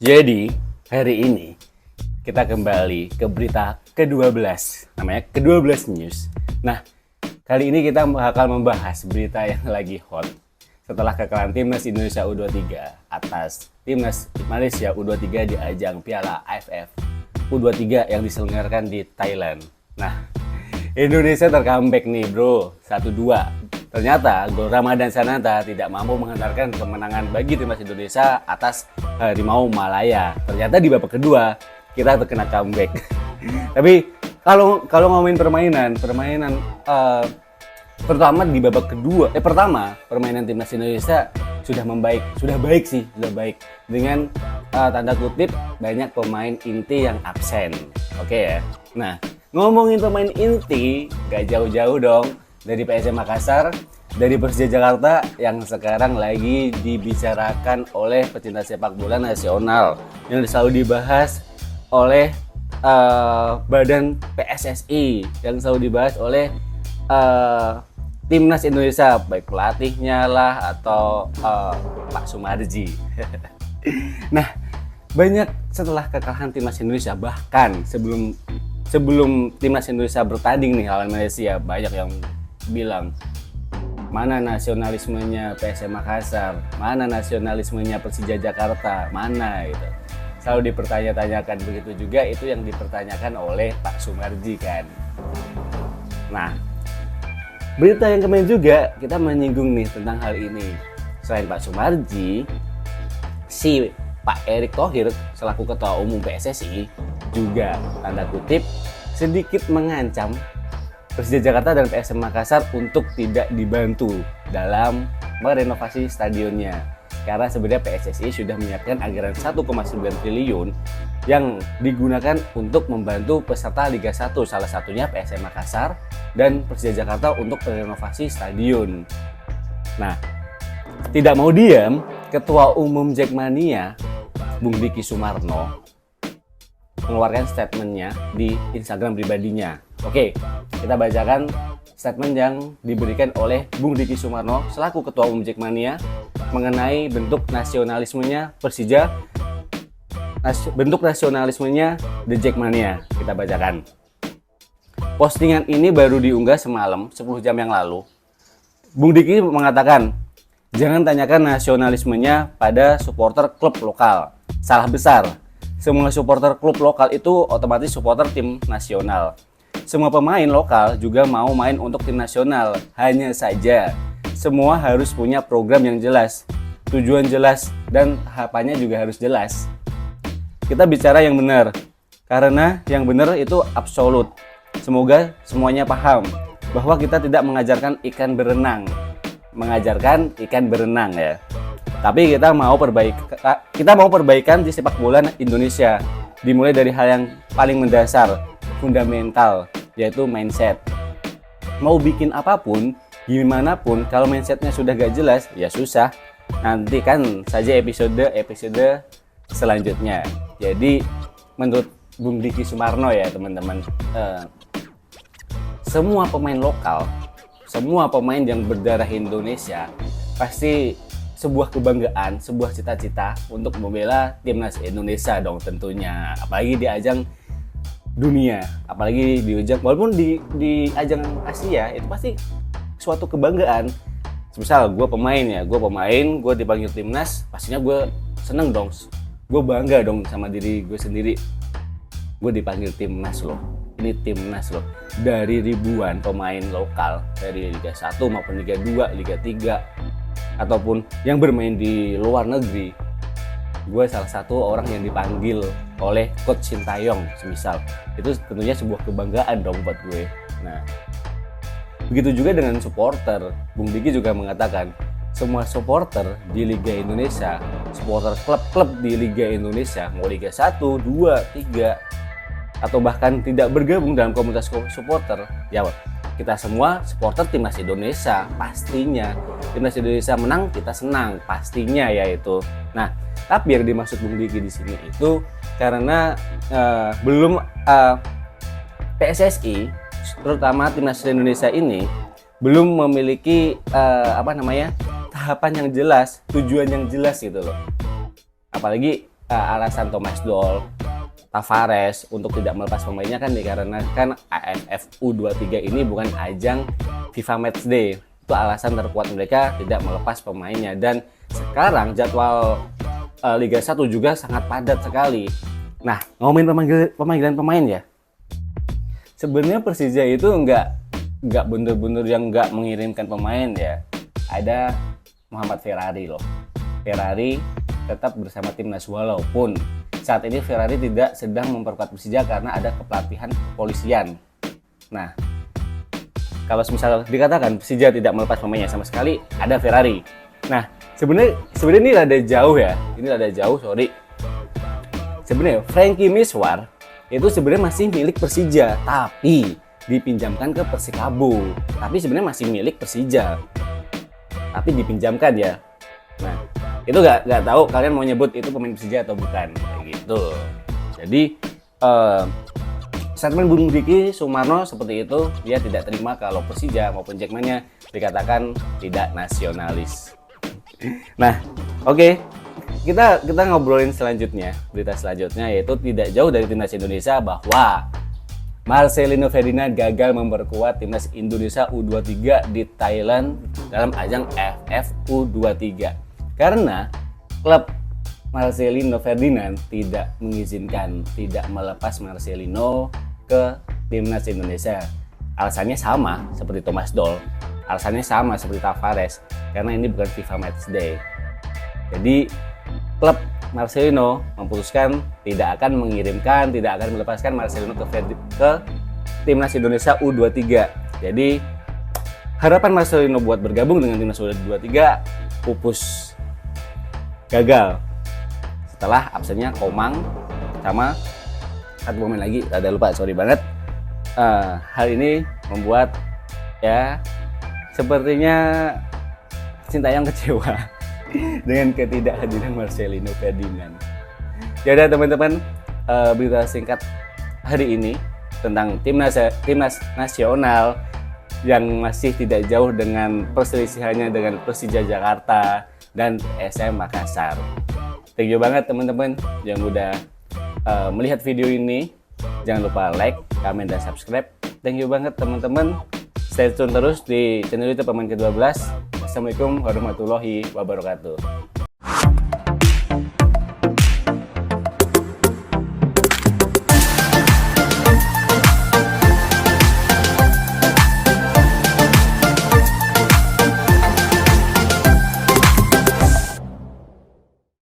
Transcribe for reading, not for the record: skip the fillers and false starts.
Jadi, hari ini kita kembali ke berita ke-12, namanya ke-12 News. Nah, kali ini kita bakal membahas berita yang lagi hot setelah kekalahan Timnas Indonesia U23 atas Timnas Malaysia U23 di ajang Piala AFF U23 yang diselenggarakan di Thailand. Nah, Indonesia tercomeback nih bro, 1-2. Ternyata gol Ramadan Sananta tidak mampu menghantarkan kemenangan bagi Timnas Indonesia atas Harimau Malaya. Ternyata di babak kedua kita terkena comeback. Tapi kalau ngomongin permainan terutama di babak kedua, pertama permainan Timnas Indonesia sudah baik dengan tanda kutip banyak pemain inti yang absen. Oke ya. Nah, ngomongin pemain inti gak jauh-jauh dong dari PSM Makassar, dari Persija Jakarta yang sekarang lagi dibicarakan oleh pecinta sepak bola nasional yang selalu dibahas oleh badan PSSI, yang selalu dibahas oleh Timnas Indonesia, baik pelatihnya lah atau Pak Sumarji. Nah, banyak setelah kekalahan Timnas Indonesia, bahkan sebelum Timnas Indonesia bertanding nih lawan Malaysia, banyak yang bilang mana nasionalismenya PSM Makassar, mana nasionalismenya Persija Jakarta, mana gitu. Selalu dipertanya-tanyakan, begitu juga itu yang dipertanyakan oleh Pak Sumarji kan. Nah, berita yang kemarin juga kita menyinggung nih tentang hal ini. Selain Pak Sumarji, si Pak Erick Thohir selaku Ketua Umum PSSI juga tanda kutip sedikit mengancam Persija Jakarta dan PSM Makassar untuk tidak dibantu dalam merenovasi stadionnya. Karena sebenarnya PSSI sudah menyiapkan anggaran 1,9 triliun yang digunakan untuk membantu peserta Liga 1, salah satunya PSM Makassar dan Persija Jakarta untuk merenovasi stadion. Nah, tidak mau diam, Ketua Umum Jackmania, Bung Diki Sumarno, mengeluarkan statementnya di Instagram pribadinya. Oke, kita bacakan statement yang diberikan oleh Bung Diki Sumarno selaku Ketua Umum Jackmania mengenai bentuk nasionalismenya Persija, bentuk nasionalismenya The Jackmania. Kita bacakan. Postingan ini baru diunggah semalam, 10 jam yang lalu. Bung Diki mengatakan, jangan tanyakan nasionalismenya pada supporter klub lokal. Salah besar. Semua supporter klub lokal itu otomatis supporter tim nasional. Semua pemain lokal juga mau main untuk tim nasional. Hanya saja, semua harus punya program yang jelas, tujuan jelas, dan tahapannya juga harus jelas. Kita bicara yang benar, karena yang benar itu absolut. Semoga semuanya paham bahwa kita tidak mengajarkan ikan berenang ya. Tapi kita mau perbaikan di sepak bola Indonesia, dimulai dari hal yang paling mendasar, fundamental, yaitu mindset. Mau bikin apapun, gimana pun, kalau mindsetnya sudah gak jelas, ya susah. Nantikan saja episode selanjutnya. Jadi menurut Bung Diki Sumarno ya teman-teman, semua pemain lokal, semua pemain yang berdarah Indonesia pasti sebuah kebanggaan, sebuah cita-cita untuk membela Timnas Indonesia dong tentunya. Apalagi di ajang dunia, apalagi di ajang, walaupun di ajang Asia itu pasti suatu kebanggaan. Misal gue pemain, gue dipanggil Timnas, pastinya gue seneng dong, gue bangga dong sama diri gue sendiri. Gue dipanggil Timnas loh, ini Timnas loh, dari ribuan pemain lokal dari Liga 1 maupun Liga 2, Liga 3 ataupun yang bermain di luar negeri. Gue salah satu orang yang dipanggil oleh Coach Sintayong semisal. Itu tentunya sebuah kebanggaan dong buat gue. Nah, begitu juga dengan supporter. Bung Diki juga mengatakan, semua supporter di Liga Indonesia, supporter klub-klub di Liga Indonesia, mau Liga 1, 2, 3, atau bahkan tidak bergabung dalam komunitas supporter, ya kita semua supporter Timnas Indonesia pastinya. Timnas Indonesia menang, kita senang pastinya yaitu. Nah, tapi yang dimaksud Bung Diki di sini itu karena belum PSSI, terutama Timnas Indonesia ini belum memiliki tahapan yang jelas, tujuan yang jelas gitu loh. Apalagi alasan Thomas Doll, Tavares untuk tidak melepas pemainnya kan dikarenakan AFF U23 ini bukan ajang FIFA Matchday. Itu alasan terkuat mereka tidak melepas pemainnya. Dan sekarang jadwal Liga 1 juga sangat padat sekali. Nah, ngomongin pemanggilan pemain ya. Sebenarnya Persija itu nggak bener-bener yang nggak mengirimkan pemain ya. Ada Muhammad Ferrari loh. Ferrari tetap bersama timnas walaupun saat ini Ferrari tidak sedang memperkuat Persija karena ada kepelatihan kepolisian. Nah, kalau misalnya dikatakan Persija tidak melepas pemainnya sama sekali, ada Ferrari. Nah, sebenarnya ini rada jauh ya. Ini rada jauh, sorry. Sebenarnya Frankie Miswar itu sebenarnya masih milik Persija, tapi dipinjamkan ke Persikabo. Tapi sebenarnya masih milik Persija, tapi dipinjamkan ya. Nah, itu nggak tahu kalian mau nyebut itu pemain Persija atau bukan, kayak gitu. Jadi statement Bung Diki Sumarno seperti itu, dia tidak terima kalau Persija maupun Jackmania dikatakan tidak nasionalis. Nah, oke. Kita ngobrolin selanjutnya, berita selanjutnya yaitu tidak jauh dari timnas Indonesia bahwa Marcelino Ferdinand gagal memperkuat timnas Indonesia U23 di Thailand dalam ajang AFF U23 karena klub Marcelino Ferdinand tidak mengizinkan, tidak melepas Marcelino ke timnas Indonesia. Alasannya sama seperti Thomas Doll, alasannya sama seperti Tavares, karena ini bukan FIFA Matchday. Jadi klub Marcelino memutuskan tidak akan mengirimkan, tidak akan melepaskan Marcelino ke timnas Indonesia U23. Jadi harapan Marcelino buat bergabung dengan timnas U23 pupus, gagal setelah absennya Komang sama satu pemain lagi, ada lupa, sorry banget. Hal ini membuat ya sepertinya Sintayong kecewa dengan ketidakhadiran Marcelino Ferdinand. Ya udah teman-teman, berita singkat hari ini tentang timnas nasional yang masih tidak jauh dengan perselisihannya dengan Persija Jakarta dan SM Makassar. Thank you banget teman-teman yang udah melihat video ini. Jangan lupa like, comment, dan subscribe. Thank you banget teman-teman. Stay tune terus di channel YouTube Pemain ke-12. Assalamualaikum warahmatullahi wabarakatuh.